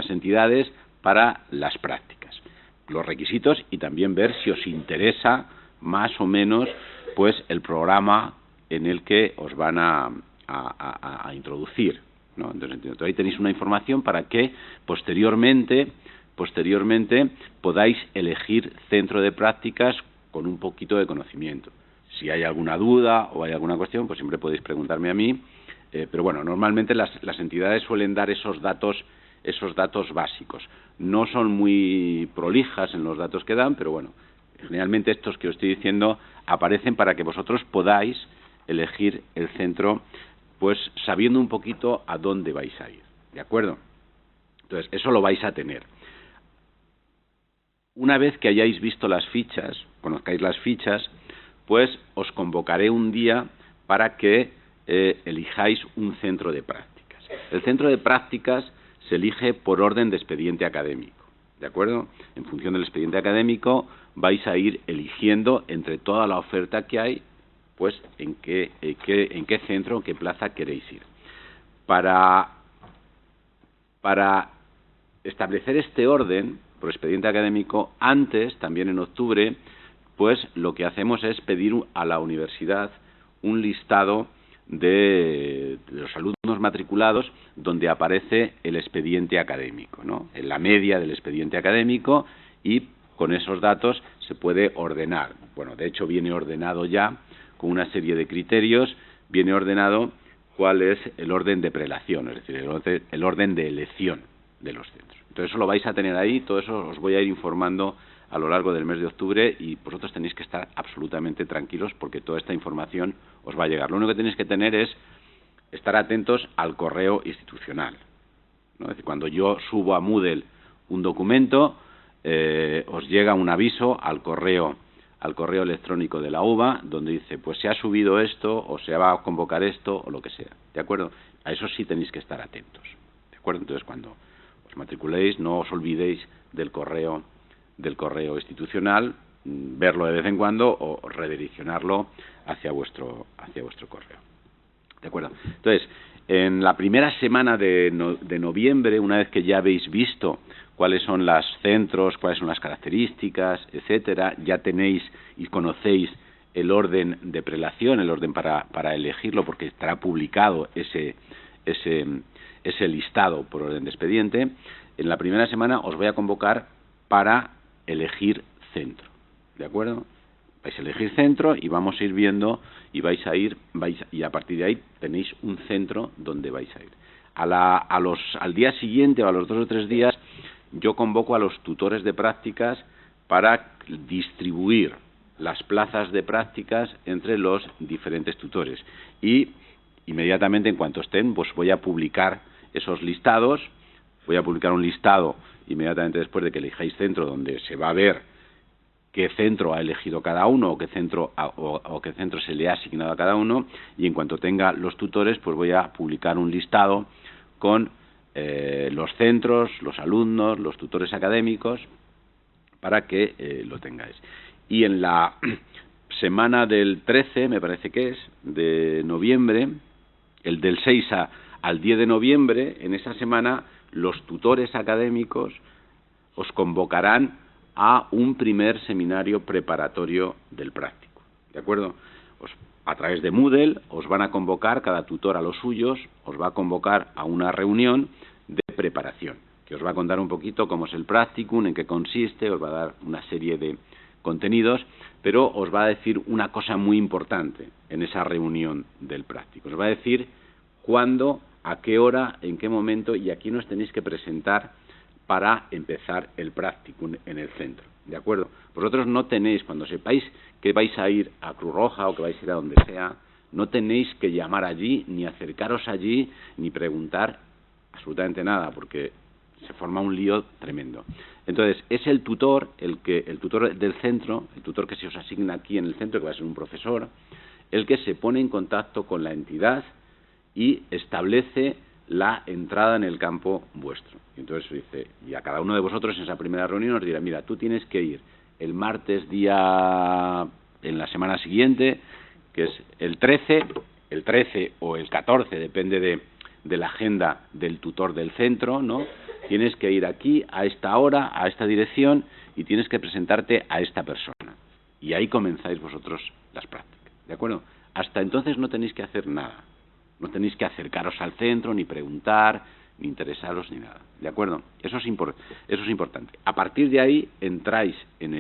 entidades para las prácticas. Los requisitos y también ver si os interesa más o menos pues el programa en el que os van a introducir, ¿no? Entonces ahí tenéis una información para que posteriormente podáis elegir centro de prácticas con un poquito de conocimiento. Si hay alguna duda o hay alguna cuestión, pues siempre podéis preguntarme a mí, pero bueno, normalmente las entidades suelen dar esos datos básicos. No son muy prolijas en los datos que dan, pero bueno, generalmente estos que os estoy diciendo aparecen para que vosotros podáis elegir el centro, pues sabiendo un poquito a dónde vais a ir, ¿de acuerdo? Entonces, eso lo vais a tener. Una vez que hayáis visto las fichas, conozcáis las fichas, pues os convocaré un día para que elijáis un centro de prácticas. El centro de prácticas se elige por orden de expediente académico, ¿de acuerdo? En función del expediente académico vais a ir eligiendo entre toda la oferta que hay, pues en qué centro, en qué plaza queréis ir. Para para establecer este orden por expediente académico, antes, también en octubre, pues lo que hacemos es pedir a la universidad un listado de los alumnos matriculados donde aparece el expediente académico, ¿no? En la media del expediente académico, y con esos datos se puede ordenar. Bueno, de hecho viene ordenado ya con una serie de criterios, viene ordenado cuál es el orden de prelación, es decir, el orden de elección de los centros. Entonces eso lo vais a tener ahí, todo eso os voy a ir informando a lo largo del mes de octubre, y vosotros tenéis que estar absolutamente tranquilos porque toda esta información os va a llegar. Lo único que tenéis que tener es estar atentos al correo institucional, ¿no? Es decir, cuando yo subo a Moodle un documento, os llega un aviso al correo electrónico de la UBA donde dice, pues se ha subido esto, o se va a convocar esto, o lo que sea, ¿de acuerdo? A eso sí tenéis que estar atentos, ¿de acuerdo? Entonces, cuando os matriculéis, no os olvidéis del correo institucional, verlo de vez en cuando o redireccionarlo hacia vuestro correo, ¿de acuerdo? Entonces, en la primera semana de noviembre, una vez que ya habéis visto cuáles son los centros, cuáles son las características, etcétera, ya tenéis y conocéis el orden de prelación, el orden para elegirlo, porque estará publicado ese listado por orden de expediente. En la primera semana os voy a convocar para elegir centro, ¿de acuerdo? Vais a elegir centro y vamos a ir viendo, y y a partir de ahí tenéis un centro donde vais a ir. Al día siguiente o a los 2 o 3 días yo convoco a los tutores de prácticas para distribuir las plazas de prácticas entre los diferentes tutores, y inmediatamente, en cuanto estén, pues voy a publicar esos listados. Voy a publicar un listado inmediatamente después de que elijáis centro, donde se va a ver qué centro ha elegido cada uno, o qué centro se le ha asignado a cada uno, y en cuanto tenga los tutores, pues voy a publicar un listado con los centros, los alumnos, los tutores académicos, para que lo tengáis. Y en la semana del 13, me parece que es, de noviembre, el del 6 al 10 de noviembre, en esa semana, los tutores académicos os convocarán a un primer seminario preparatorio del práctico, ¿de acuerdo? A través de Moodle os van a convocar, cada tutor a los suyos, os va a convocar a una reunión de preparación, que os va a contar un poquito cómo es el practicum, en qué consiste, os va a dar una serie de contenidos, pero os va a decir una cosa muy importante en esa reunión del práctico. Os va a decir cuándo, a qué hora, en qué momento y a quién os tenéis que presentar para empezar el practicum en el centro, ¿de acuerdo? Vosotros no tenéis, cuando sepáis que vais a ir a Cruz Roja o que vais a ir a donde sea, no tenéis que llamar allí, ni acercaros allí, ni preguntar absolutamente nada, porque se forma un lío tremendo. Entonces, es el tutor, el tutor del centro, el tutor que se os asigna aquí en el centro, que va a ser un profesor, el que se pone en contacto con la entidad y establece la entrada en el campo vuestro. Y entonces dice, y a cada uno de vosotros en esa primera reunión os dirá, mira, tú tienes que ir el martes en la semana siguiente, que es el 13 o el 14, depende de la agenda del tutor del centro, ¿no? Tienes que ir aquí a esta hora, a esta dirección, y tienes que presentarte a esta persona. Y ahí comenzáis vosotros las prácticas, ¿de acuerdo? Hasta entonces no tenéis que hacer nada. No tenéis que acercaros al centro, ni preguntar, ni interesaros, ni nada, ¿de acuerdo? Eso es importante. A partir de ahí entráis en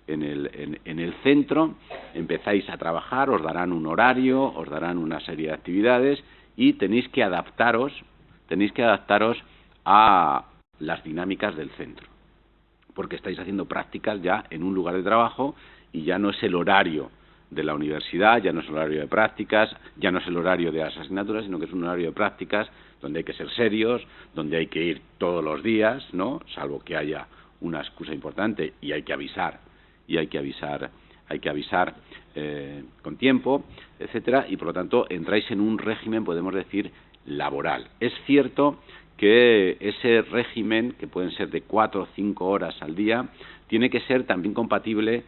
el centro, empezáis a trabajar, os darán un horario, os darán una serie de actividades, y tenéis que adaptaros a las dinámicas del centro, porque estáis haciendo prácticas ya en un lugar de trabajo y ya no es el horario de la universidad, ya no es el horario de prácticas, ya no es el horario de las asignaturas, sino que es un horario de prácticas donde hay que ser serios, donde hay que ir todos los días, ¿no? Salvo que haya una excusa importante y hay que avisar con tiempo, etcétera, y por lo tanto entráis en un régimen, podemos decir, laboral. Es cierto que ese régimen, que pueden ser de 4 o 5 horas al día, tiene que ser también compatible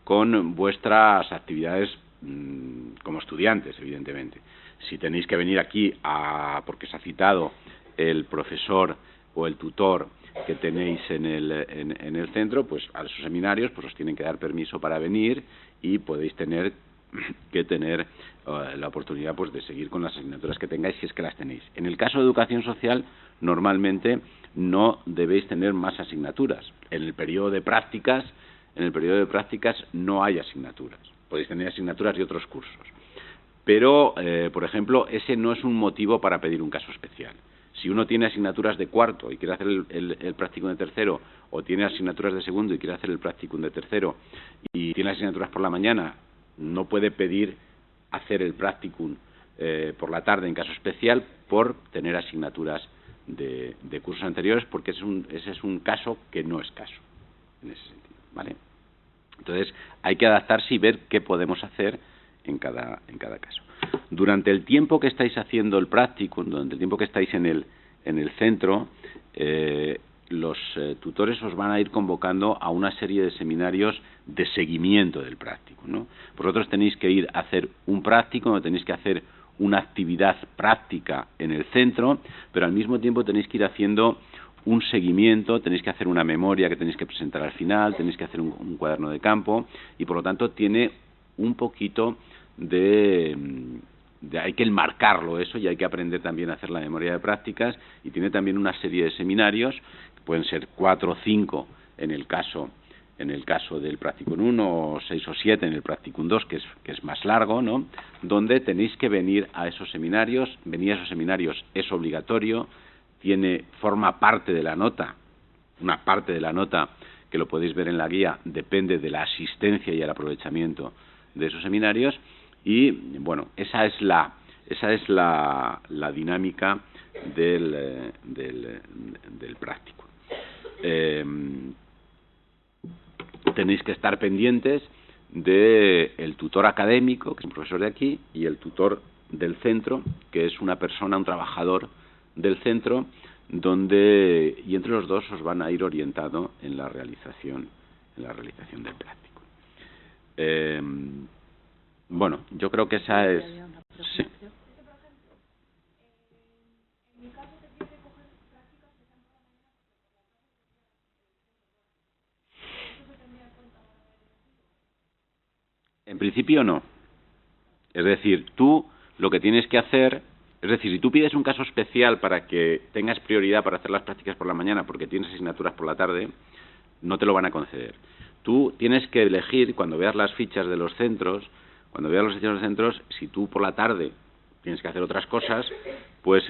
con vuestras actividades como estudiantes, evidentemente. Si tenéis que venir aquí porque se ha citado el profesor o el tutor que tenéis en el centro, pues a esos seminarios pues os tienen que dar permiso para venir y podéis tener la oportunidad pues de seguir con las asignaturas que tengáis, si es que las tenéis. En el caso de educación social, normalmente no debéis tener más asignaturas. En el periodo de prácticas no hay asignaturas. Podéis tener asignaturas de otros cursos. Pero, por ejemplo, ese no es un motivo para pedir un caso especial. Si uno tiene asignaturas de cuarto y quiere hacer el practicum de tercero, o tiene asignaturas de segundo y quiere hacer el practicum de tercero, y tiene asignaturas por la mañana, no puede pedir hacer el practicum por la tarde en caso especial por tener asignaturas de cursos anteriores, porque ese es un caso que no es caso, en ese sentido, ¿vale? Entonces, hay que adaptarse y ver qué podemos hacer en cada caso. Durante el tiempo que estáis haciendo el practicum, durante el tiempo que estáis en el centro, los tutores os van a ir convocando a una serie de seminarios de seguimiento del practicum, ¿no? Vosotros tenéis que ir a hacer un practicum, tenéis que hacer una actividad práctica en el centro, pero al mismo tiempo tenéis que ir haciendo un seguimiento, tenéis que hacer una memoria que tenéis que presentar al final, tenéis que hacer un cuaderno de campo, y por lo tanto tiene un poquito hay que enmarcarlo eso, y hay que aprender también a hacer la memoria de prácticas, y tiene también una serie de seminarios, que pueden ser 4 o 5 en el caso del practicum 1, o 6 o 7 en el practicum 2, que es más largo, ¿no? Donde tenéis que venir a esos seminarios. Venir a esos seminarios es obligatorio, forma parte de la nota, una parte de la nota que lo podéis ver en la guía, depende de la asistencia y el aprovechamiento de esos seminarios. Y bueno, esa es la dinámica del práctico. Tenéis que estar pendientes del tutor académico, que es un profesor de aquí, y el tutor del centro, que es un trabajador del centro, y entre los dos os van a ir orientando en la realización del práctico. Bueno, yo creo que esa es... Sí. En principio no. Es decir, tú lo que tienes que hacer... Es decir, si tú pides un caso especial para que tengas prioridad para hacer las prácticas por la mañana porque tienes asignaturas por la tarde, no te lo van a conceder. Tú tienes que elegir, cuando veas las fichas de los centros, si tú por la tarde tienes que hacer otras cosas, pues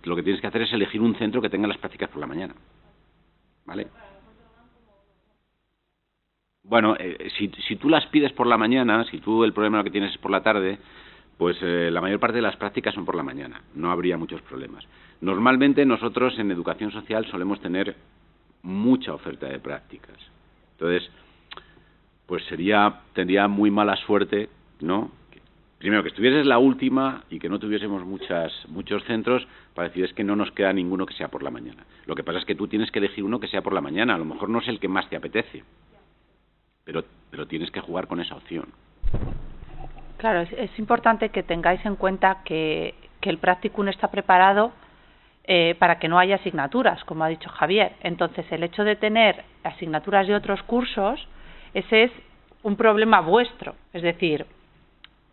lo que tienes que hacer es elegir un centro que tenga las prácticas por la mañana, ¿vale? Bueno, si tú las pides por la mañana, si tú el problema que tienes es por la tarde, pues la mayor parte de las prácticas son por la mañana, no habría muchos problemas. Normalmente nosotros en educación social solemos tener mucha oferta de prácticas. Entonces, pues tendría muy mala suerte, ¿no? Primero, que estuvieses la última y que no tuviésemos muchos centros para decir es que no nos queda ninguno que sea por la mañana. Lo que pasa es que tú tienes que elegir uno que sea por la mañana. A lo mejor no es el que más te apetece, pero tienes que jugar con esa opción. Claro, es importante que tengáis en cuenta que el practicum está preparado para que no haya asignaturas, como ha dicho Javier. Entonces, el hecho de tener asignaturas de otros cursos, ese es un problema vuestro. Es decir,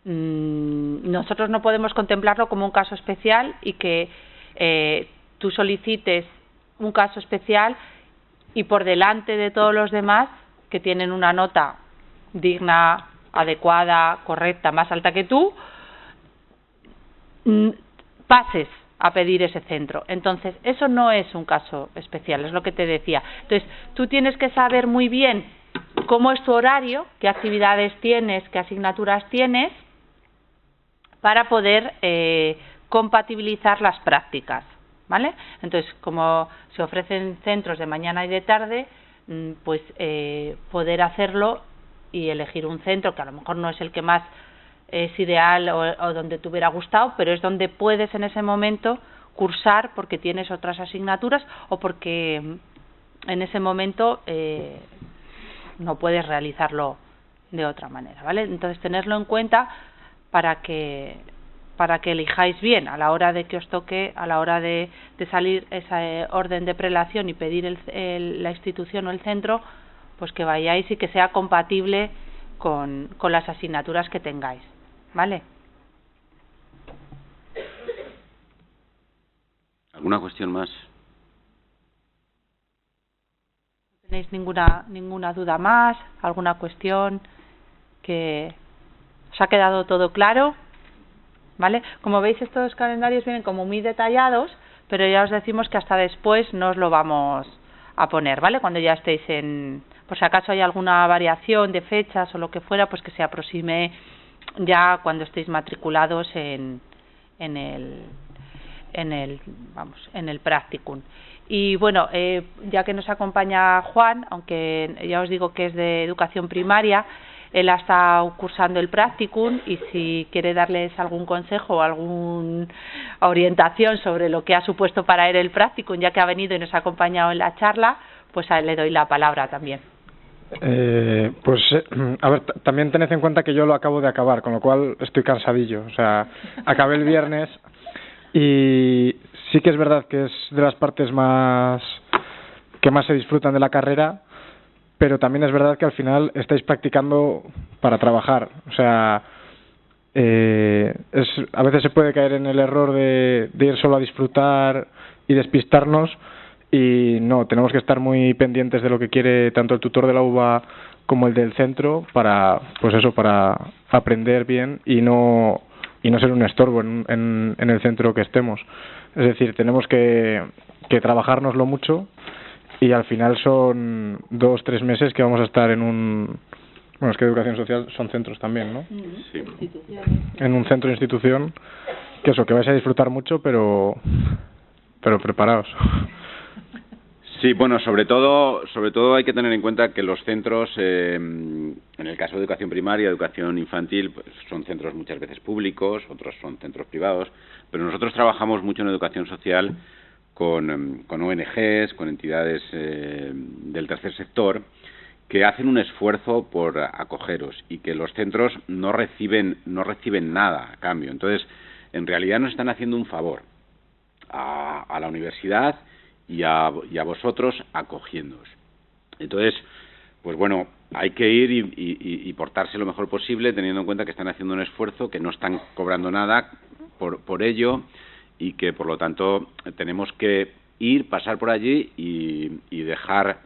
nosotros no podemos contemplarlo como un caso especial y que tú solicites un caso especial y por delante de todos los demás que tienen una nota digna, adecuada, correcta, más alta que tú, pases a pedir ese centro. Entonces, eso no es un caso especial, es lo que te decía. Entonces, tú tienes que saber muy bien cómo es tu horario, qué actividades tienes, qué asignaturas tienes, para poder compatibilizar las prácticas, ¿vale? Entonces, como se ofrecen centros de mañana y de tarde, pues poder hacerlo y elegir un centro que a lo mejor no es el que más es ideal o donde te hubiera gustado, pero es donde puedes en ese momento cursar porque tienes otras asignaturas o porque en ese momento no puedes realizarlo de otra manera, ¿vale? Entonces, tenerlo en cuenta para que elijáis bien a la hora de que os toque, a la hora de salir esa orden de prelación y pedir la institución o el centro, pues que vayáis y que sea compatible con las asignaturas que tengáis, ¿vale? ¿Alguna cuestión más? ¿No tenéis ninguna duda más? ¿Alguna cuestión que os ha quedado todo claro? ¿Vale? Como veis, estos calendarios vienen como muy detallados, pero ya os decimos que hasta después no os lo vamos a poner, ¿vale? Cuando ya estéis por si acaso hay alguna variación de fechas o lo que fuera, pues que se aproxime ya cuando estéis matriculados en el practicum. Y bueno, ya que nos acompaña Juan, aunque ya os digo que es de educación primaria, él ha estado cursando el practicum, y si quiere darles algún consejo o alguna orientación sobre lo que ha supuesto para él el practicum, ya que ha venido y nos ha acompañado en la charla, pues a él le doy la palabra también. A ver, también tened en cuenta que yo lo acabo de acabar, con lo cual estoy cansadillo. O sea, acabé el viernes y sí que es verdad que es de las partes que más se disfrutan de la carrera, pero también es verdad que al final estáis practicando para trabajar. O sea, a veces se puede caer en el error de ir solo a disfrutar y despistarnos, y no, tenemos que estar muy pendientes de lo que quiere tanto el tutor de la UVA como el del centro para aprender bien y no ser un estorbo en el centro que estemos. Es decir, tenemos que trabajárnoslo mucho, y al final son 2-3 meses que vamos a estar bueno, es que educación social son centros también, ¿no? Sí. En un centro institución, que vais a disfrutar mucho, pero preparaos. Sí, bueno, sobre todo hay que tener en cuenta que los centros, en el caso de educación primaria, educación infantil, pues son centros muchas veces públicos, otros son centros privados, pero nosotros trabajamos mucho en educación social con ONGs, con entidades del tercer sector, que hacen un esfuerzo por acogeros, y que los centros no reciben nada a cambio. Entonces, en realidad nos están haciendo un favor a la universidad y a vosotros acogiéndoos. Entonces, pues bueno, hay que ir y portarse lo mejor posible, teniendo en cuenta que están haciendo un esfuerzo, que no están cobrando nada por ello, y que por lo tanto tenemos que pasar por allí y dejar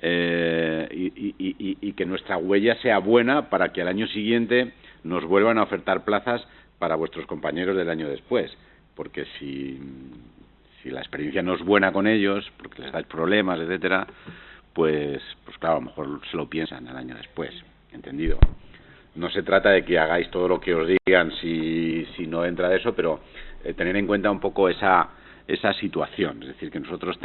y que nuestra huella sea buena, para que al año siguiente nos vuelvan a ofertar plazas para vuestros compañeros del año después, porque si la experiencia no es buena con ellos, porque les dais problemas, etcétera, pues claro, a lo mejor se lo piensan al año después, ¿entendido? No se trata de que hagáis todo lo que os digan si no entra eso, pero tener en cuenta un poco esa situación. Es decir, que nosotros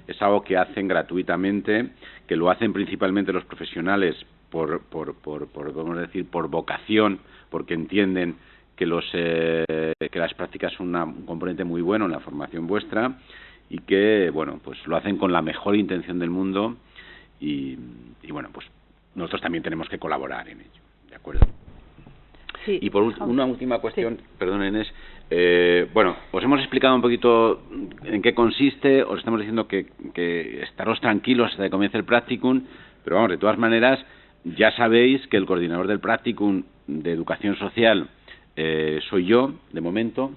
es algo que hacen gratuitamente, que lo hacen principalmente los profesionales vamos a decir, por vocación, porque entienden que las prácticas son un componente muy bueno en la formación vuestra, y que, bueno, pues lo hacen con la mejor intención del mundo, y bueno, pues nosotros también tenemos que colaborar en ello, ¿de acuerdo? Sí. Y por una última cuestión, sí. Perdón, Inés, bueno, os hemos explicado un poquito en qué consiste, os estamos diciendo que estaros tranquilos hasta que comience el practicum, pero vamos, de todas maneras, ya sabéis que el coordinador del practicum de educación social soy yo, de momento,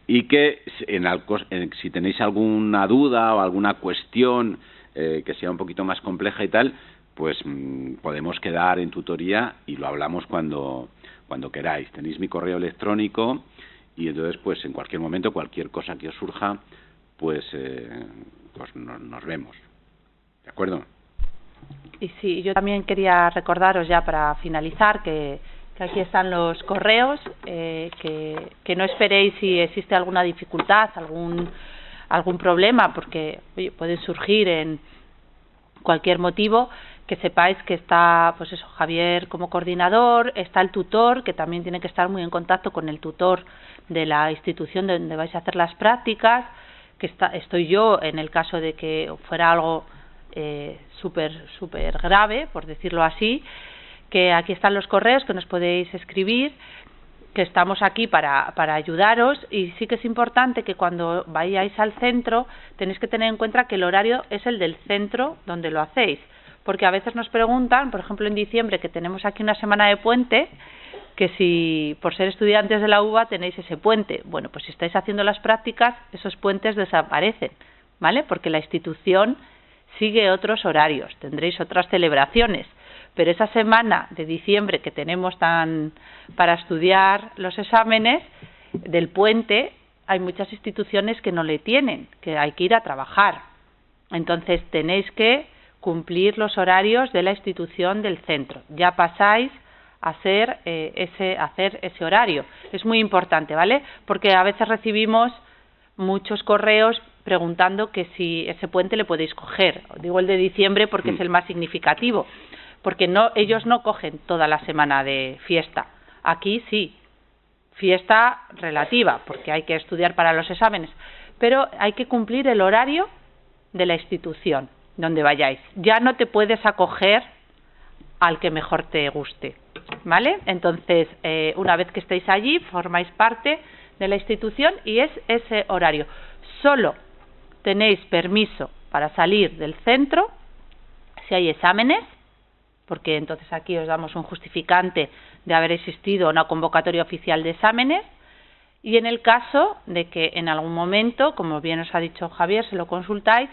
y que si tenéis alguna duda o alguna cuestión que sea un poquito más compleja y tal, pues podemos quedar en tutoría y lo hablamos cuando queráis. Tenéis mi correo electrónico, y entonces pues en cualquier momento, cualquier cosa que os surja, pues nos vemos. ¿De acuerdo? Y sí, yo también quería recordaros, ya para finalizar, que aquí están los correos, que no esperéis si existe alguna dificultad, algún problema, porque oye, pueden surgir en cualquier motivo, que sepáis que está, pues eso, Javier como coordinador, está el tutor, que también tiene que estar muy en contacto con el tutor de la institución donde vais a hacer las prácticas, que estoy yo en el caso de que fuera algo súper grave, por decirlo así, que aquí están los correos que nos podéis escribir, que estamos aquí para ayudaros, y sí que es importante que cuando vayáis al centro tenéis que tener en cuenta que el horario es el del centro donde lo hacéis, porque a veces nos preguntan, por ejemplo en diciembre, que tenemos aquí una semana de puente, que si por ser estudiantes de la UBA tenéis ese puente. Bueno, pues si estáis haciendo las prácticas, esos puentes desaparecen, ¿vale? Porque la institución sigue otros horarios, tendréis otras celebraciones, pero esa semana de diciembre que tenemos para estudiar los exámenes del puente, hay muchas instituciones que no le tienen, que hay que ir a trabajar. Entonces tenéis que cumplir los horarios de la institución del centro. Ya pasáis a hacer ese horario. Es muy importante, ¿vale? Porque a veces recibimos muchos correos preguntando que si ese puente le podéis coger. Digo el de diciembre porque es el más significativo, porque ellos no cogen toda la semana de fiesta. Aquí sí, fiesta relativa, porque hay que estudiar para los exámenes, pero hay que cumplir el horario de la institución donde vayáis. Ya no te puedes acoger al que mejor te guste, ¿vale? Entonces, una vez que estéis allí, formáis parte de la institución y es ese horario. Solo tenéis permiso para salir del centro si hay exámenes, porque entonces aquí os damos un justificante de haber existido a una convocatoria oficial de exámenes, y en el caso de que en algún momento, como bien os ha dicho Javier, se lo consultáis,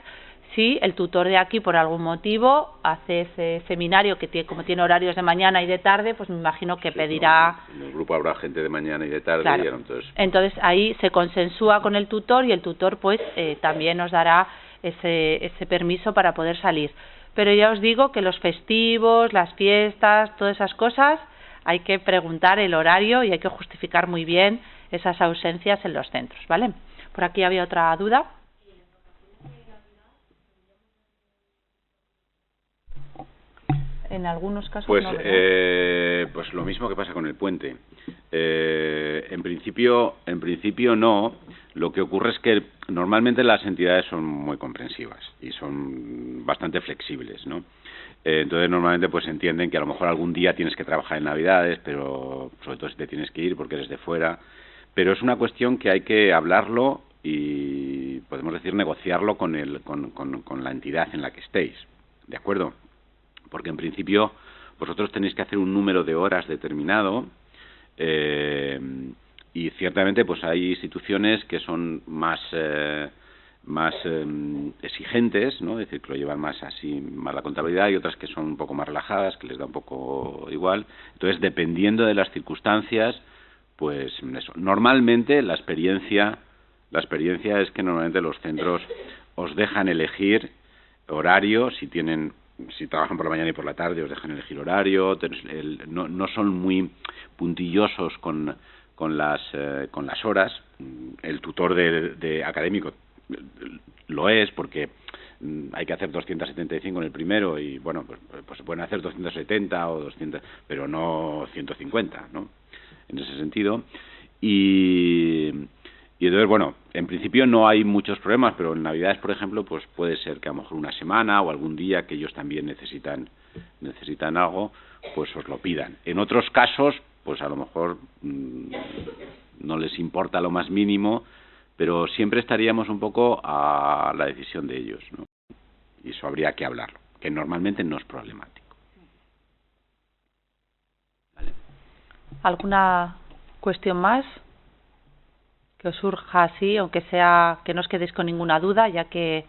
si el tutor de aquí por algún motivo hace ese seminario que como tiene horarios de mañana y de tarde, pues me imagino que pedirá... En el grupo habrá gente de mañana y de tarde. Claro. Y entonces ahí se consensúa con el tutor y el tutor pues también nos dará ese permiso para poder salir. Pero ya os digo que los festivos, las fiestas, todas esas cosas, hay que preguntar el horario y hay que justificar muy bien esas ausencias en los centros, ¿vale? Por aquí había otra duda. En algunos casos pues, no, ¿verdad? Pues lo mismo que pasa con el puente. En principio no. Lo que ocurre es que normalmente las entidades son muy comprensivas y son bastante flexibles, ¿no? Entonces normalmente pues entienden que a lo mejor algún día tienes que trabajar en Navidades, pero sobre todo si te tienes que ir porque eres de fuera. Pero es una cuestión que hay que hablarlo y podemos decir negociarlo con la entidad en la que estéis, ¿de acuerdo? Porque en principio vosotros tenéis que hacer un número de horas determinado y ciertamente pues hay instituciones que son más exigentes, ¿no? Es decir, que lo llevan más la contabilidad, y otras que son un poco más relajadas, que les da un poco igual. Entonces, dependiendo de las circunstancias, pues eso. Normalmente la experiencia es que normalmente los centros os dejan elegir horario. Si trabajan por la mañana y por la tarde, os dejan elegir horario. No son muy puntillosos con las horas. El tutor de académico lo es, porque hay que hacer 275 en el primero y bueno, pues se pueden hacer 270 o 200, pero no 150, ¿no? En ese sentido. Y entonces, bueno, en principio no hay muchos problemas, pero en Navidades, por ejemplo, pues puede ser que a lo mejor una semana o algún día que ellos también necesitan algo, pues os lo pidan. En otros casos, pues a lo mejor no les importa lo más mínimo, pero siempre estaríamos un poco a la decisión de ellos, ¿no? Y eso habría que hablarlo, que normalmente no es problemático. Vale. ¿Alguna cuestión más que os surja así, aunque sea que no os quedéis con ninguna duda, ya que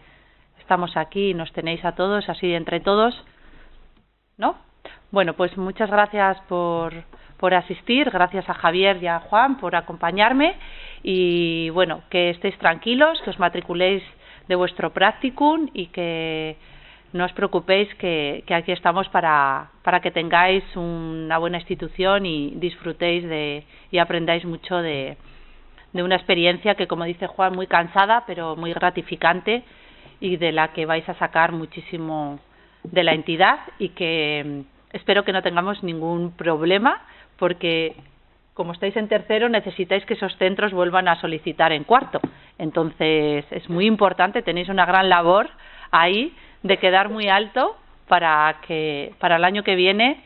estamos aquí y nos tenéis a todos, así entre todos? ¿No? Bueno, pues muchas gracias por asistir, gracias a Javier y a Juan por acompañarme, y bueno, que estéis tranquilos, que os matriculéis de vuestro practicum y que no os preocupéis, que aquí estamos para que tengáis una buena institución y disfrutéis y aprendáis mucho de una experiencia que, como dice Juan, muy cansada pero muy gratificante, y de la que vais a sacar muchísimo de la entidad, y que espero que no tengamos ningún problema, porque como estáis en tercero necesitáis que esos centros vuelvan a solicitar en cuarto. Entonces es muy importante, tenéis una gran labor ahí de quedar muy alto para que para el año que viene,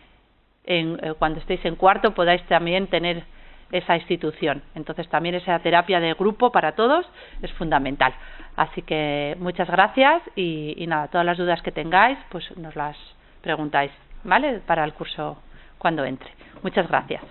cuando estéis en cuarto, podáis también tener esa institución. Entonces también esa terapia de grupo para todos es fundamental. Así que muchas gracias y nada, todas las dudas que tengáis pues nos las preguntáis, ¿vale? Para el curso cuando entre. Muchas gracias.